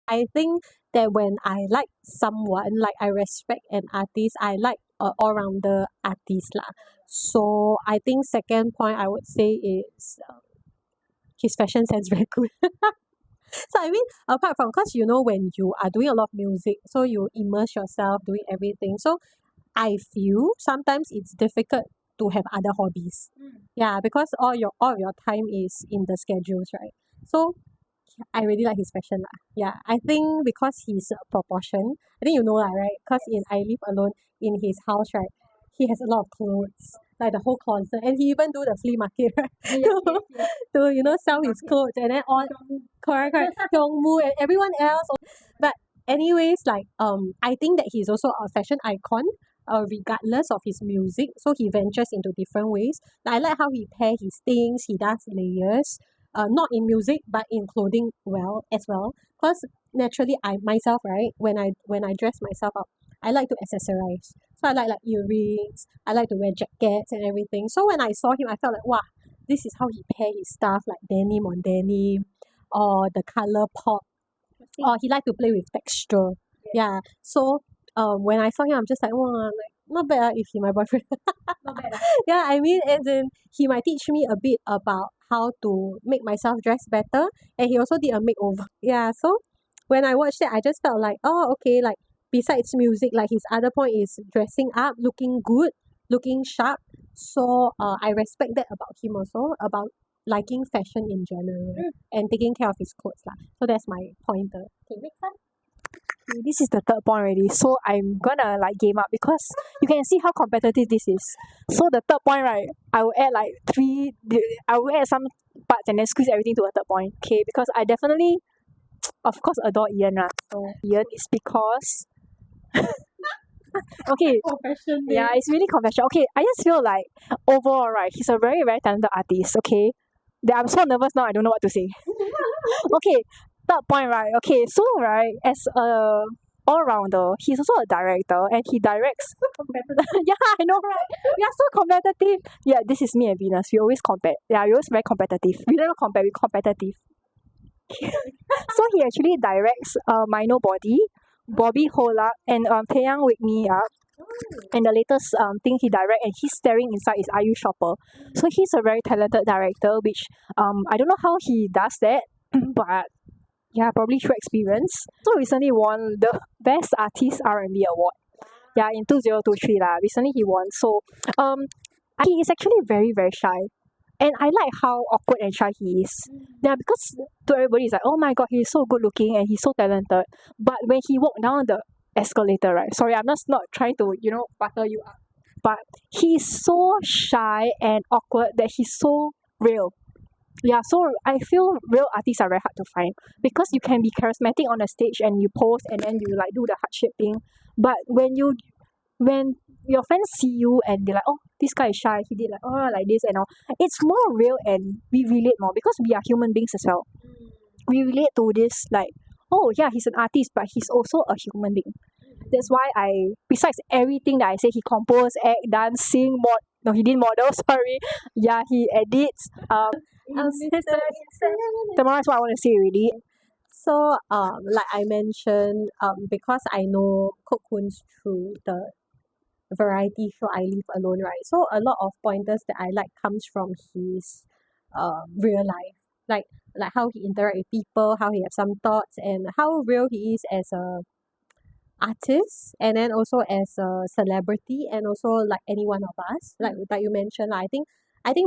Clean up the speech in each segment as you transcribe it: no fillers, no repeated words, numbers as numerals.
I think that when I like someone, like I respect an artist, I like a all-rounder artist lah. So I think second point I would say is his fashion sense very good. So I mean, apart from, cause when you are doing a lot of music, so you immerse yourself doing everything. So I feel sometimes it's difficult to have other hobbies. Yeah, because all of your time is in the schedules, right? So I really like his fashion lah. Yeah, I think because he's proportion. I think lah, right? Because in I Live Alone, in his house, right, he has a lot of clothes, like the whole closet, and he even do the flea market, right? To sell his clothes, and then all correct, Hyungmoo and everyone else. But anyways, like I think that he's also a fashion icon. Regardless of his music, so he ventures into different ways. Like, I like how he pair his things, he does layers, not in music but in clothing as well. Because naturally, I myself, right, when I dress myself up, I like to accessorize. So I like earrings, I like to wear jackets and everything. So when I saw him, I felt like, wow, this is how he pair his stuff, like denim on denim, or the color pop, or he like to play with texture. Yeah. So when I saw him, I'm just like, wow, like not bad if he my boyfriend. Not bad. Yeah, I mean, as in he might teach me a bit about how to make myself dress better, and he also did a makeover. Yeah, so when I watched it, I just felt like, oh, okay, like besides music, like his other point is dressing up, looking good, looking sharp. So I respect that about him also, about liking fashion in general and taking care of his clothes lah. So that's my pointer. Okay, next one. Okay, this is the third point already, so I'm gonna like game up because you can see how competitive this is. So the third point, right, I will add like I will add some parts and then squeeze everything to a third point. Okay, because I definitely of course adore Ian lah. So Ian is because okay, Fashion yeah, it's really confession. Okay, I just feel like overall, right, he's a very, very talented artist. Okay, that I'm so nervous now. I don't know what to say. Okay, third point, right? Okay, so right, as a all rounder, he's also a director and he directs. Yeah, I know, right? We are so competitive. Yeah, this is me and Venus. We always compete. Yeah, we always very competitive. We never compare. We competitive. So he actually directs My Nobody, Bobby Holak, and Taeyang Wake Me Up. And the latest thing he direct and he's staring inside is Are You Shopper. So he's a very talented director, which I don't know how he does that, but yeah, probably through experience. So recently won the Best Artist R&B Award. Yeah, in 2023 lah. Recently he won. So he is actually very, very shy. And I like how awkward and shy he is. Yeah, because to everybody it's like, oh my god, he's so good looking and he's so talented. But when he walked down the escalator, right? Sorry, I'm just not trying to, butter you up. But he's so shy and awkward that he's so real. Yeah, so I feel real artists are very hard to find because you can be charismatic on the stage and you pose and then you like do the heart shape thing. But when your friends see you and they're like, oh, this guy is shy, he did like this and all. It's more real and we relate more because we are human beings as well. We relate to this like, oh yeah, he's an artist, but he's also a human being. That's why besides everything that I say, he composed, act, dance, sing, no, he didn't model, sorry. Yeah, he edits. Tomorrow is what I want to say already. So like I mentioned, because I know KUNST through the variety show I Live Alone, right? So a lot of pointers that I like comes from his real life. Like how he interact with people, how he have some thoughts, and how real he is as a artist, and then also as a celebrity, and also like any one of us. Like you mentioned, I think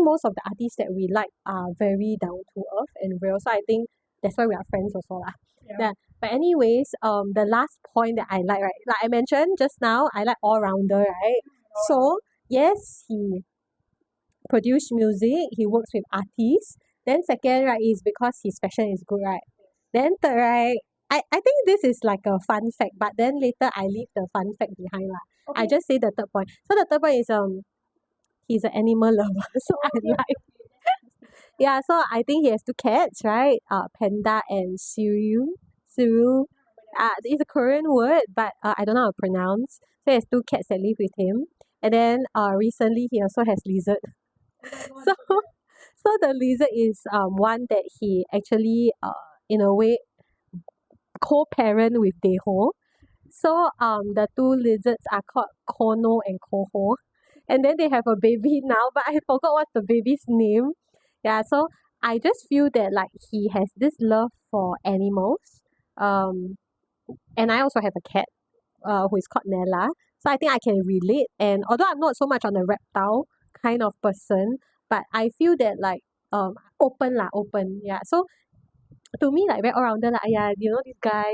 most of the artists that we like are very down to earth and real. So I think that's why we are friends also lah. Yeah. But anyways, the last point that I like, right, like I mentioned just now, I like all rounder, right? So yes, he produce music, he works with artists. Then second, right, is because his fashion is good, right? Then third, right, I think this is like a fun fact, but then later I leave the fun fact behind lah. I just say the third point. So the third point is he's an animal lover. So I like yeah, so I think he has two cats, right? Panda and Cyril. Cyril. It's a Korean word, but I don't know how to pronounce. So he has two cats that live with him. And then recently he also has lizard. So so the lizard is one that he actually in a way co-parent with Daeho. So the two lizards are called Kono and Koho. And then they have a baby now, but I forgot what's the baby's name. Yeah, so I just feel that like he has this love for animals. And I also have a cat, who is called Nella. So I think I can relate. And although I'm not so much on the reptile kind of person, but I feel that like open. Yeah. So to me like very all rounder like yeah, this guy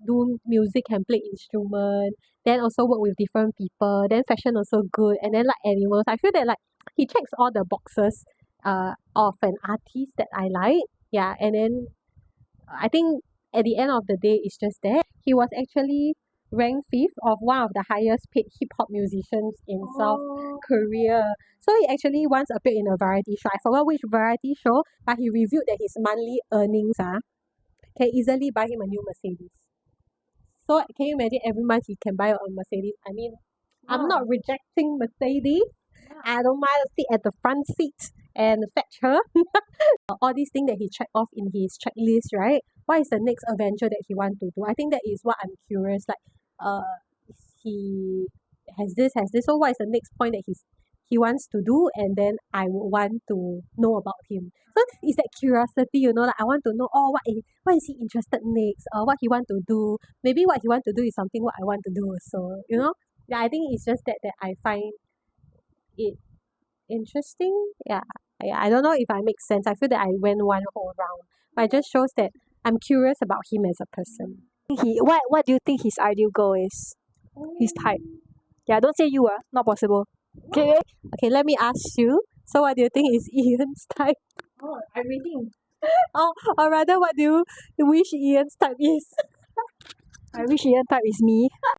do music and play instrument, then also work with different people, then fashion also good, and then like animals. I feel that like he checks all the boxes of an artist that I like. Yeah, and then I think at the end of the day it's just that he was actually ranked fifth of one of the highest paid hip hop musicians in South Korea. So he actually once appeared in a variety show. I forgot which variety show, but he revealed that his monthly earnings can easily buy him a new Mercedes. So can you imagine every month he can buy a Mercedes? I mean, I'm not rejecting Mercedes. I don't mind to sit at the front seat and fetch her. All these things that he checked off in his checklist, right? What is the next adventure that he wants to do? I think that is what I'm curious. Like, he has this. So what is the next point that he wants to do? And then I would want to know about him. So it's that curiosity, like I want to know, what is he interested next? Or what he want to do? Maybe what he want to do is something what I want to do. So yeah, I think it's just that I find it interesting. Yeah, I don't know if I make sense. I feel that I went one whole round, but it just shows that I'm curious about him as a person. What do you think his ideal goal is? His type. Yeah, don't say you not possible. Okay. Okay, let me ask you. So what do you think is Ian's type? Oh, I'm reading. Or rather, what do you wish Ian's type is? I wish Ian type is me.